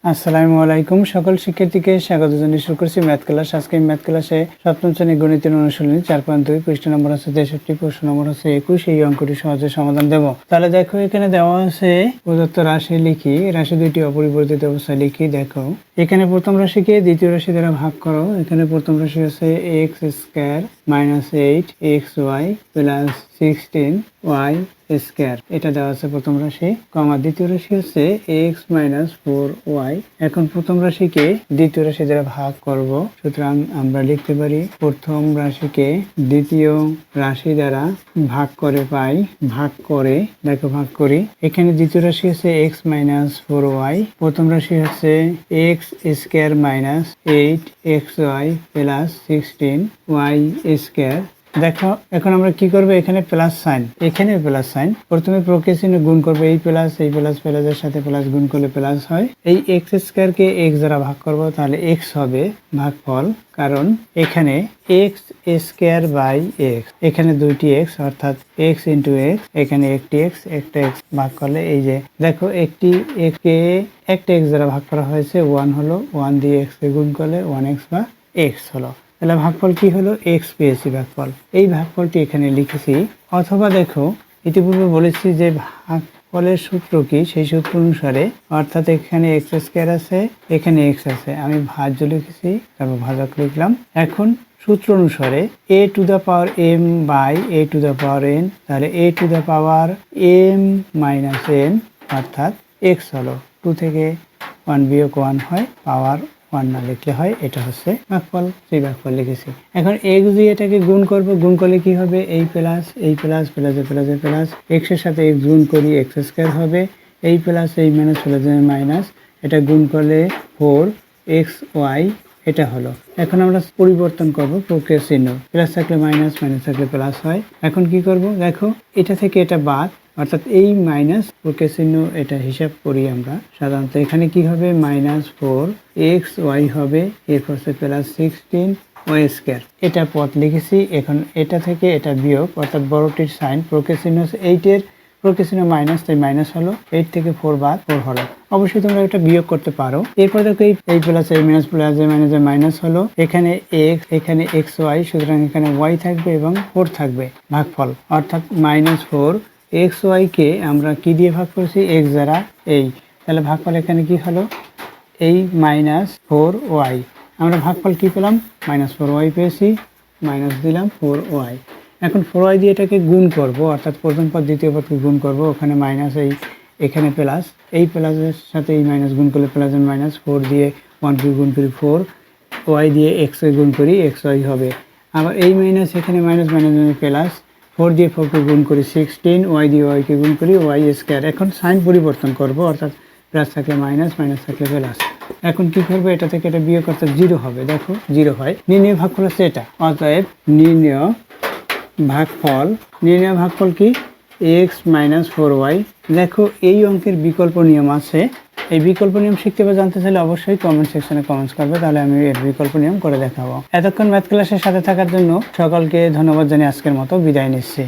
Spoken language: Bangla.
আসসালামু আলাইকুম সকল শিক্ষার্থীকে স্বাগত জানিয়ে শুরু করছি ম্যাথ ক্লাস। আজকে ম্যাথ ক্লাসে সপ্তম শ্রেণী গণিতের অনুশীলনী 4.2 পৃষ্ঠা নম্বর আছে 63, প্রশ্ন নম্বর আছে 21। এই অঙ্কটি সহজে সমাধান দেব। তাহলে দেখো এখানে দেওয়া আছে প্রদত্ত রাশি লিখি, রাশি দুইটি অপরিবর্তিত অবস্থায় লিখি। দেখো এখানে প্রথম রাশিকে দ্বিতীয় রাশি দ্বারা ভাগ করো। এখানে প্রথম রাশি আছে x square minus 8xy plus 16y square, এটা দেওয়া আছে প্রথম রাশি, কমা দ্বিতীয় রাশি হচ্ছে x মাইনাস 4y। এখন প্রথম রাশিকে দ্বিতীয় রাশি দ্বারা ভাগ করব, সুতরাং আমরা লিখতে পারি প্রথম রাশিকে দ্বিতীয় রাশি দ্বারা ভাগ করে পাই, ভাগ করে দেখো ভাগ করি। এখানে দ্বিতীয় রাশি হচ্ছে x মাইনাস 4y, প্রথম রাশি হচ্ছে x square minus 8xy plus 16y square. দেখো এখন আমরা কি করব, এখানে প্লাস সাইন, এখানে প্লাস সাইন, প্রথমে প্রক্রিয়া চিহ্ন গুণ করবো, এই প্লাস প্লাসের সাথে প্লাস গুণ করলে প্লাস হয়। এই এক্স স্কয়ার কে এক্স দ্বারা ভাগ করব, তাহলে এক্স হবে ভাগফল, কারণ এখানে এক্স স্কয়ার বাই এক্স, এখানে দুইটি এক্স অর্থাৎ এক্স ইন্টু এক্স, এখানে একটি এক্স, একটা এক্স ভাগ করলে এই যে দেখো একটি এক্স কে একটা এক্স দ্বারা ভাগ করা হয়েছে, 1 হলো, 1 দিয়ে এক্স কে গুণ করলে 1x বা এক্স হলো। তাহলে ভাগফল কি হলো, এক্স পেয়েছি ভাগফল, এই ভাগফলটি এখানে লিখেছি। অথবা দেখো ইতিপূর্বে বলেছি যে ভাগফলের সূত্র কি, সেই সূত্র অনুসারে, অর্থাৎ এখানে এক্স স্কয়ার আছে, এখানে এক্স আছে, আমি ভাজ্য লিখেছি, তারপর ভাজক লিখলাম। এখন সূত্র অনুসারে a to the power m by a to the power n, তাহলে a to the power m minus n অর্থাৎ x হলো 2 থেকে 1 বিয়োগ 1 হয়, পাওয়ার 1 না লিখলে হয়, এটা হচ্ছে ভাগফল, সেই ভাগফল লিখেছি। এখন x দিয়ে এটাকে গুণ করব, গুণ করলে কি হবে, এই প্লাস প্লাসে প্লাস, x এর সাথে x গুণ করি, x স্কয়ার হবে, এই প্লাস এই মাইনাস প্লাসে মাইনাস, এটা গুণ করলে 4xy, এটা হলো। এখন আমরা পরিবর্তন করব প্রক্রিয়া চিহ্ন, প্লাস থাকলে মাইনাস, মাইনাস থাকলে প্লাস হয়। এখন কি করব, দেখো এটা থেকে এটা বাদ, অর্থাৎ এই মাইনাস প্রক্রিয়া চিহ্ন এটা হিসাব করি আমরা সাধারণত, এখানে কি হবে মাইনাস 4xy হবে, এরপর প্লাস 16y স্কয়ার, এটা পদ লিখেছি। এখন এটা থেকে এটা বিয়োগ, অর্থাৎ বড়টির সাইন, প্রক্রিয়া চিহ্ন 8 প্রক্রিয়া চিহ্ন মাইনাস, তাই মাইনাস হলো, 8 থেকে 4 বাদ 4 হলো। অবশ্যই তোমরা এটা বিয়োগ করতে পারো। এরপর দেখো এই প্লাস এই মাইনাস প্লাস এই মাইনাস মাইনাস হলো, এখানে x, এখানে xy, সুতরাং এখানে y থাকবে এবং 4 থাকবে, ভাগফল অর্থাৎ মাইনাস 4xy কে আমরা কি দিয়ে ভাগ করেছি, x দ্বারা, এই, তাহলে ভাগফল এখানে কি হলো, এই মাইনাস 4y, আমরা ভাগফল কি পেলাম, মাইনাস 4y পেয়েছি, মাইনাস দিলাম 4y। এখন 4y দিয়ে এটাকে গুণ করব, অর্থাৎ প্রথম পদ দ্বিতীয় পদকে গুণ করব, ওখানে মাইনাস, এখানে প্লাস, এই প্লাসের সাথে এই মাইনাস গুণ করলে প্লাস মাইনাস, 4 দিয়ে 1 কে গুণ করি 4, y দিয়ে x কে গুণ করি xy হবে, আবার এই মাইনাস, এখানে মাইনাস প্লাস, 4 দিয়ে 4 কে গুণ করি 16, y দিয়ে y কে গুণ করি y স্কয়ার। এখন সাইন পরিবর্তন করব, অর্থাৎ প্লাস থাকলে মাইনাস, মাইনাস থাকলে প্লাস। এখন কি করবো, এটা থেকে এটা বিয়োগ করতে 0 হবে, দেখো 0 হয়। নির্ণয় ভাগফল হচ্ছে এটা, অতএব নির্ণয় ভাগফল কি, x মাইনাস 4y। দেখো এই অঙ্কের বিকল্প নিয়ম আছে, এই বিকল্প নিয়ম শিখতে বা জানতে চাইলে অবশ্যই কমেন্ট সেকশনে কমেন্টস করবে, তাহলে আমি এর বিকল্প নিয়ম করে দেখাবো। এতক্ষণ ম্যাথ ক্লাসের সাথে থাকার জন্য সকলকে ধন্যবাদ জানিয়ে আজকের মতো বিদায় নিচ্ছি।